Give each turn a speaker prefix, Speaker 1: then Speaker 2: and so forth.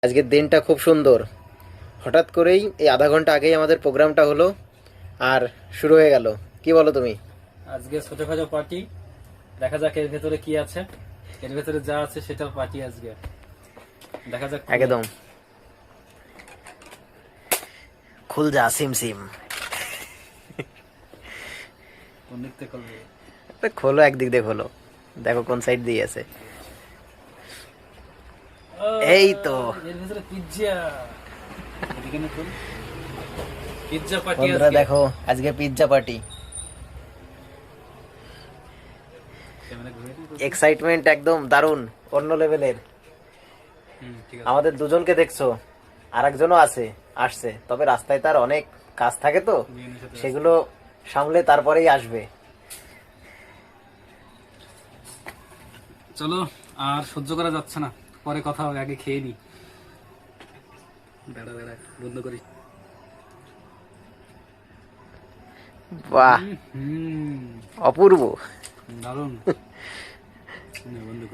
Speaker 1: আজকের দিনটা খুব সুন্দর। হঠাৎ করেই এই আধা ঘন্টা আগেই আমাদের প্রোগ্রামটা হলো আর শুরু হয়ে গেল। কি বলো তুমি?
Speaker 2: আজকে ছোটখাটো পার্টি, দেখা যাক এর ভেতরে কি আছে। এর ভেতরে যা আছে সেটার পার্টি আজকে, দেখা যাক।
Speaker 1: একদম খুল যা সিম সিম।
Speaker 2: কোন দিক থেকে করবে?
Speaker 1: খোলো, একদিক দিয়ে খোলো, দেখো কোন সাইড দিয়ে আছে। এই তো
Speaker 2: এর ভেতরে পিৎজা। এদিকে না কোন পিৎজা পার্টি
Speaker 1: বন্ধুরা,
Speaker 2: আজকে।
Speaker 1: দেখো আজকে পিৎজা পার্টি।
Speaker 2: ক্যামেরা ঘুরে
Speaker 1: এক্সাইটমেন্ট একদম দারুণ, অন্য লেভেলের।
Speaker 2: ঠিক আছে।
Speaker 1: আমাদের দুজনকে দেখছো, আর একজনও আসছে, তবে রাস্তায় তার অনেক কাজ থাকে তো,
Speaker 2: বিয়ের সাথে
Speaker 1: সেগুলো সামলে তারপরেই আসবে।
Speaker 2: চলো, আর সহ্য করা যাচ্ছে না, পরে কথা হবে, আগে খেয়ে নি। দাঁড়া দাঁড়া, বন্ধ করি।
Speaker 1: বাহ,
Speaker 2: হুম,
Speaker 1: অপূর্ব।
Speaker 2: দারুণ। বন্ধ করি।